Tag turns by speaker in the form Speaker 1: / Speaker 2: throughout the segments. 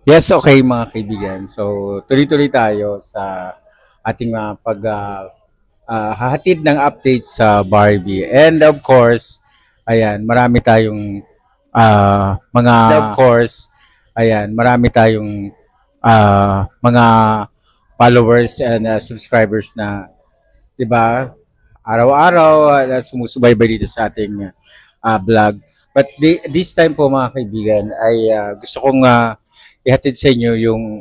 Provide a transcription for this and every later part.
Speaker 1: Yes, okay mga kaibigan. So, tuloy-tuloy tayo sa ating hahatid ng update sa Barbie. And of course, ayan, marami tayong mga followers and subscribers na, 'di ba? Araw-araw sumusubaybay dito sa ating vlog. But this time po mga kaibigan ay gusto kong ihatid sa inyo yung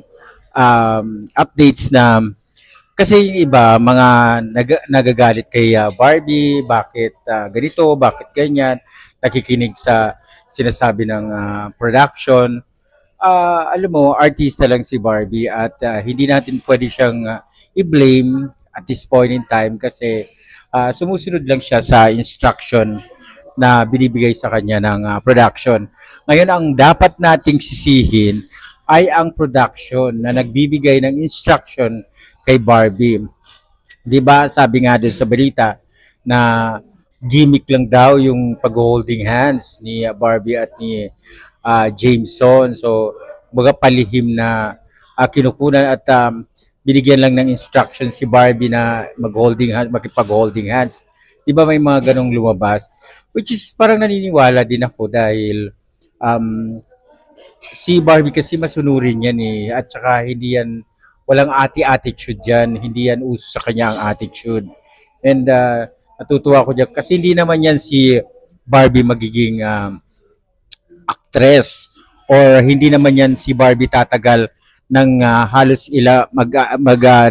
Speaker 1: updates na kasi yung iba mga nagagalit kay Barbie, bakit ganito, bakit ganyan, nakikinig sa sinasabi ng production. Alam mo, artista lang si Barbie at hindi natin pwede siyang i-blame at this point in time kasi sumusunod lang siya sa instruction na binibigay sa kanya ng production. Ngayon, ang dapat nating sisihin ay ang production na nagbibigay ng instruction kay Barbie. 'Di ba? Sabi nga doon sa balita na gimmick lang daw yung pag-holding hands ni Barbie at ni Jameson. So, baga palihim na kinukunan at binigyan lang ng instruction si Barbie na mag-holding hands, makipag-holding hands. 'Di ba may mga ganong lumabas? Which is parang naniniwala din ako dahil si Barbie kasi masunurin yan eh. At saka hindi yan, walang attitude yan. Hindi yan uso sa kanya ang attitude. And natutuwa ko dyan. Kasi hindi naman yan si Barbie magiging actress. Or hindi naman yan si Barbie tatagal ng halos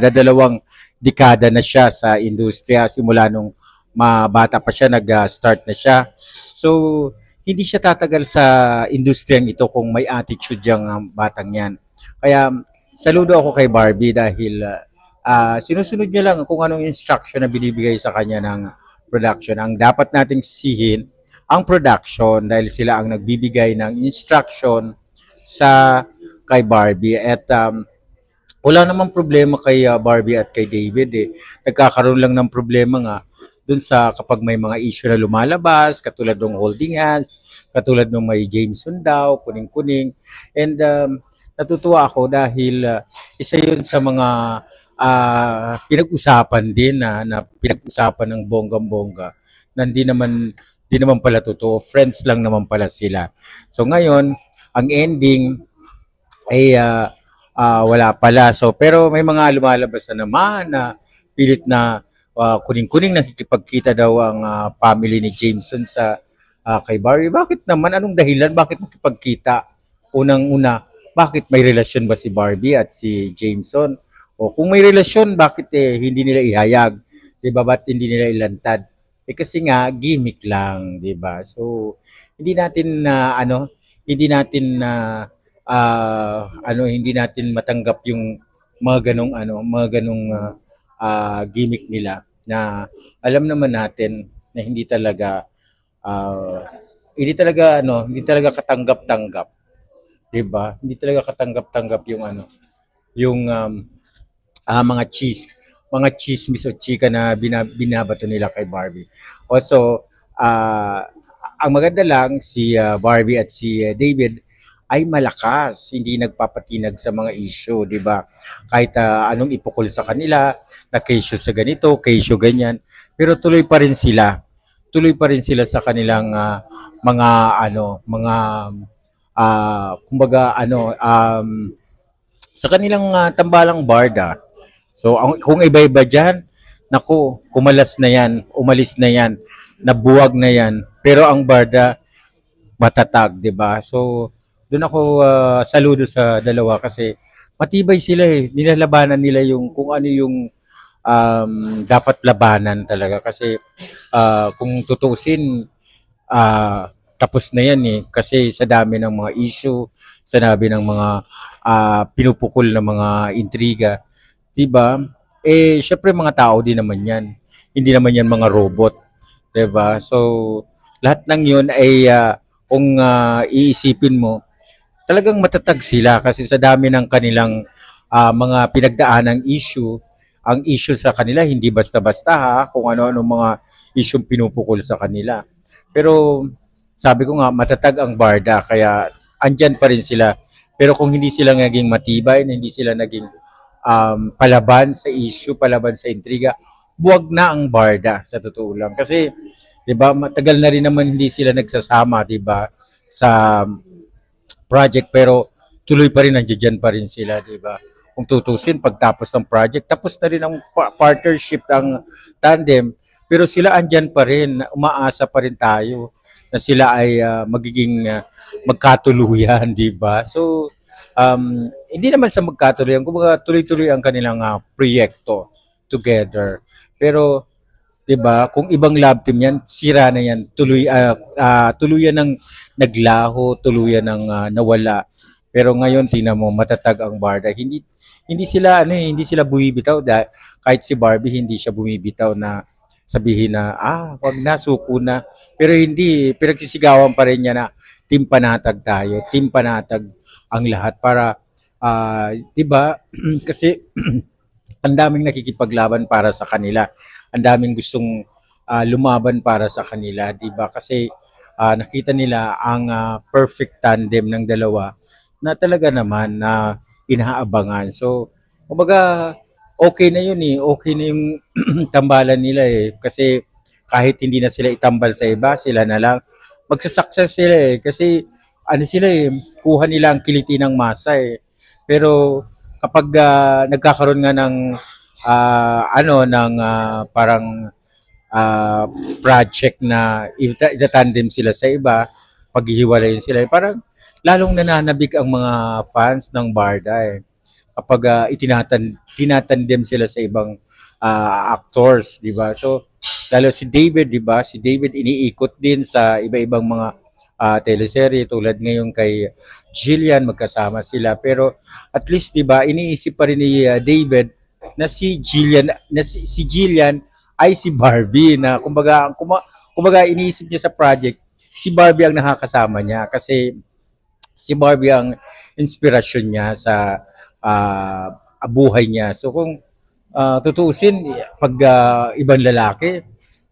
Speaker 1: dadalawang dekada na siya sa industriya. Simula nung mabata pa siya, nag-start na siya. So, hindi siya tatagal sa industriyang ito kung may attitude yung batang yan. Kaya saludo ako kay Barbie dahil sinusunod niya lang kung anong instruction na binibigay sa kanya ng production. Ang dapat nating sisihin ang production dahil sila ang nagbibigay ng instruction sa kay Barbie. At wala namang problema kay Barbie at kay David eh. Nagkakaroon lang ng problema nga dun sa kapag may mga issue na lumalabas, katulad ng holding hands, katulad ng may Jameson daw, kuning-kuning. And natutuwa ako dahil isa yun sa mga pinag-usapan din na pinag-usapan ng bonggang-bongga na di naman pala totoo. Friends lang naman pala sila. So ngayon, ang ending ay wala pala. So pero may mga lumalabas na naman na pilit na kuning-kuning nakikipagkita daw ang family ni Jameson sa kay Barbie. Bakit naman? Anong dahilan? Bakit makipagkita? Unang-una, bakit may relasyon ba si Barbie at si Jameson? O kung may relasyon, bakit hindi nila ihayag? 'Di ba? Ba't hindi nila ilantad? Kasi nga gimmick lang, 'di ba? So hindi natin hindi natin matanggap yung mga ganong gimmick nila na alam naman natin na ah, hindi talaga katanggap-tanggap, 'di ba? Hindi talaga katanggap-tanggap yung mga chismis o chika na binabato nila kay Barbie. Also, ang maganda lang si Barbie at si David ay malakas, hindi nagpapatinag sa mga issue, 'di ba? Kahit anong ipukol sa kanila, na case sa ganito, case ganyan, pero tuloy pa rin sila. Tuloy pa rin sila sa kanilang mga mga kumbaga sa kanilang tambalang barda. So kung iba-iba diyan, naku, kumalas na 'yan, umalis na 'yan, nabuwag na 'yan. Pero ang barda matatag, 'di ba? So doon ako saludo sa dalawa kasi matibay sila eh. Nilalabanan nila yung kung ano yung dapat labanan talaga kasi kung tutuusin tapos na yan eh kasi sa dami ng mga issue, sa dami ng mga pinupukol na mga intriga, 'di ba? Syempre mga tao din naman 'yan. Hindi naman 'yan mga robot, 'di ba? So lahat ng 'yun ay kung iisipin mo, talagang matatag sila kasi sa dami ng kanilang mga pinagdaanang issue. Ang issue sa kanila hindi basta-basta ha, kung ano-ano mga issue pinupukol sa kanila. Pero sabi ko nga matatag ang barda kaya andyan pa rin sila Pero kung hindi sila naging matibay, hindi sila naging palaban sa issue, palaban sa intriga, buwag na ang Barda sa totoo lang. Kasi 'di ba, matagal na rin naman hindi sila nagsasama, 'di ba, sa project pero tuloy pa rin nandiyan pa rin sila, 'di ba? Kung tutusin pagtapos ng project, tapos na rin ang partnership ang tandem, pero sila andyan pa rin, umaasa pa rin tayo na sila ay magiging magkatuluyan, 'di ba? So hindi naman sa magkatuluyan, kumbaga tuloy-tuloy ang kanilang proyekto together. Pero 'di ba? Kung ibang love team 'yan, sira na 'yan. Tuluyan ng naglaho, tuluyan ng nawala. Pero ngayon tingnan mo matatag ang Barda. Hindi sila hindi sila bumibitaw kahit si Barbie hindi siya bumibitaw na sabihin na wag na suko na. Pero hindi pinagsisigawan pa rin niya na team panatag tayo, team panatag ang lahat para 'di ba? Kasi ang daming nakikipaglaban para sa kanila. Ang daming gustong lumaban para sa kanila, 'di ba? Kasi nakita nila ang perfect tandem ng dalawa na talaga naman na inaabangan. So, kumbaga okay na 'yun eh. Okay na 'yung tambalan nila eh kasi kahit hindi na sila itambal sa iba, sila na lang magsa-success sila eh kasi ano sila eh, kuha nila ang kiliti ng masa eh. Pero kapag nagkakaroon nga ng parang ah, project na itatandem sila sa iba, paghihiwalayin sila, parang lalong nananabik ang mga fans ng Barda eh. Kapag tinatandem sila sa ibang actors, di ba? So, lalo si David, di ba? Si David iniikot din sa iba-ibang mga teleserye tulad ngayon kay Jillian, magkasama sila. Pero at least, di ba, iniisip pa rin ni David na si Jillian ay si Barbie na kumbaga iniisip niya sa project si Barbie ang nakakasama niya kasi si Barbie ang inspirasyon niya sa buhay niya. So kung tutuusin, pag ibang lalaki,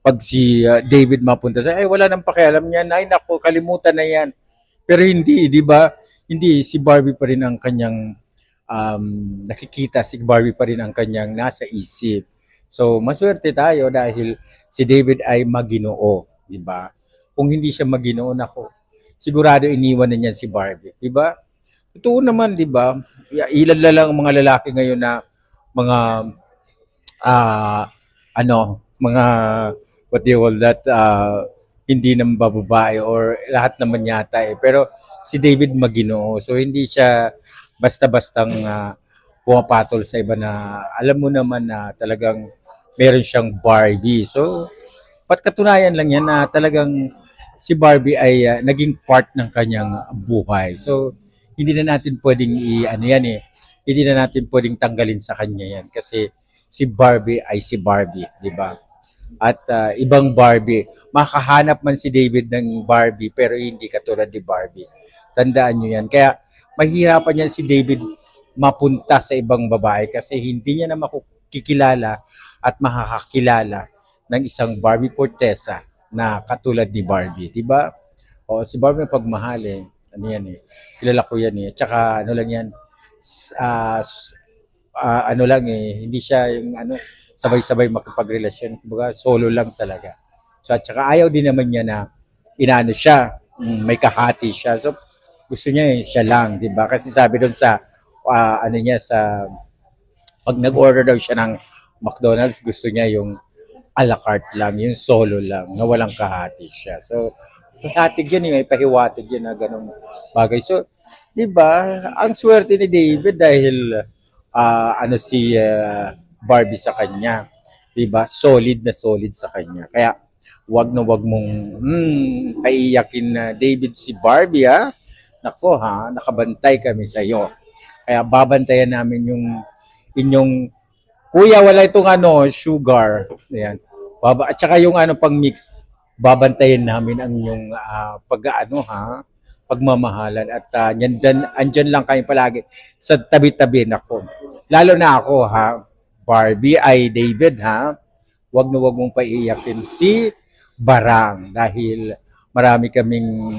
Speaker 1: pag si David mapunta sa, ay wala nang pakialam niyan, ay nako, kalimutan na yan. Pero hindi, di ba? Hindi, si Barbie pa rin ang kanyang nakikita, si Barbie pa rin ang kanyang nasa isip. So, maswerte tayo dahil si David ay maginoo, di ba? Kung hindi siya maginoo, nako, sigurado iniwan na niyan si Barbie, di ba? Totoo naman, di ba? Ilan na lang ang mga lalaki ngayon na mga mga what do you call that, hindi naman bababae or lahat naman yata eh. Pero si David maginoo. So hindi siya basta-bastang pumapatol sa iba na alam mo naman na talagang meron siyang Barbie. So katunayan lang yan na talagang si Barbie ay naging part ng kanyang buhay. So hindi na natin pwedeng yan eh. Hindi na natin pwedeng tanggalin sa kanya yan kasi si Barbie ay si Barbie, di ba? At ibang Barbie, makahanap man si David ng Barbie pero hindi katulad ni Barbie. Tandaan nyo yan. Kaya mahirapan yan si David mapunta sa ibang babae kasi hindi niya na makikilala at makakakilala ng isang Barbie Fortesa na katulad ni Barbie, di ba? O si Barbie pagmahal eh. Ano yan eh. Kilala ko yan eh. Tsaka ano lang yan, ano lang eh, hindi siya yung sabay-sabay makipagrelasyon, kumbaga solo lang talaga. So at saka ayaw din naman niya na inano siya, may kahati siya. So gusto niya siya lang, 'di ba? Kasi sabi doon sa ano niya sa pag nag-order daw siya ng McDonald's, gusto niya yung a la carte lang, yung solo lang, na walang kahati siya. So pahiwatig yun, may pahiwatig yun na ganung bagay. So 'di ba? Ang swerte ni David dahil si Barbie sa kanya. 'Di ba? Solid na solid sa kanya. Kaya wag na wag mong paiyakin na David si Barbie ha. Nako ha, nakabantay kami sa iyo. Kaya babantayan namin yung inyong kuya, wala itong sugar. Ayan. At saka yung pang mix, babantayan namin ang inyong pagmamahalan at andyan lang kayo palagi sa tabi-tabi nako. Lalo na ako ha, Barbie ay David ha. Wag na wag mong paiiyakin si Barang dahil marami kaming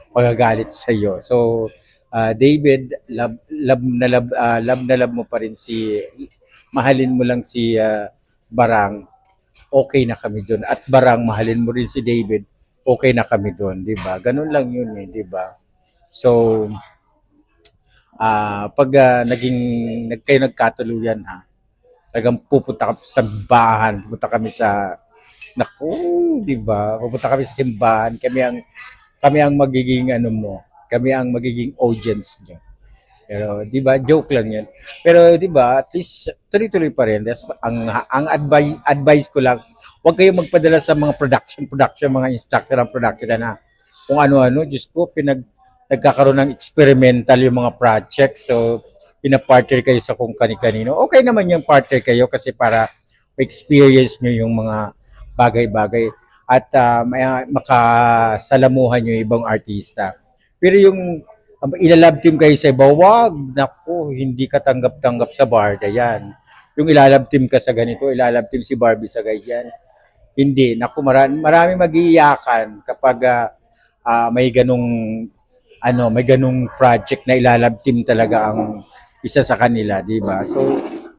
Speaker 1: magagalit sa iyo. So David, love na love mo pa rin si, mahalin mo lang si Barang, okay na kami doon. At Barang, mahalin mo rin si David, okay na kami doon, di ba? Ganun lang yun eh, di ba? So, pag kayo nagkatuluyan ha, talagang pupunta kami sa simbahan, pupunta kami sa, naku, di ba? Pupunta kami sa simbahan, kami ang magiging ano mo, kami ang magiging audience niyo. Pero 'di ba, joke lang 'yan. Pero 'di ba, at least tuloy-tuloy pa rin. Ang advice ko lang, huwag kayong magpadala sa mga production, mga instructor ng production na kung ano-ano, Diyos ko, nagkakaroon ng experimental yung mga projects. So, pina-partner kayo sa kung kani-kanino. Okay naman yung partner kayo kasi para experience nyo yung mga bagay-bagay at makasalamuhan yung ibang artista. Pero yung ilalab team kayo sa iba, wag, naku, hindi ka tanggap-tanggap sa barda yan. Yung ilalab team ka sa ganito, ilalab team si Barbie sa ganyan. Hindi, naku, marami mag-iiyakan kapag may ganung project na ilalab team talaga ang isa sa kanila, di ba? So,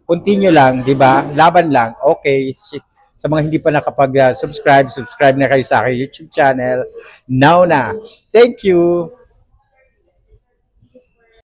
Speaker 1: continue lang, di ba? Laban lang. Okay. Sa mga hindi pa nakapag-subscribe, subscribe na kayo sa aking YouTube channel. Now na. Thank you.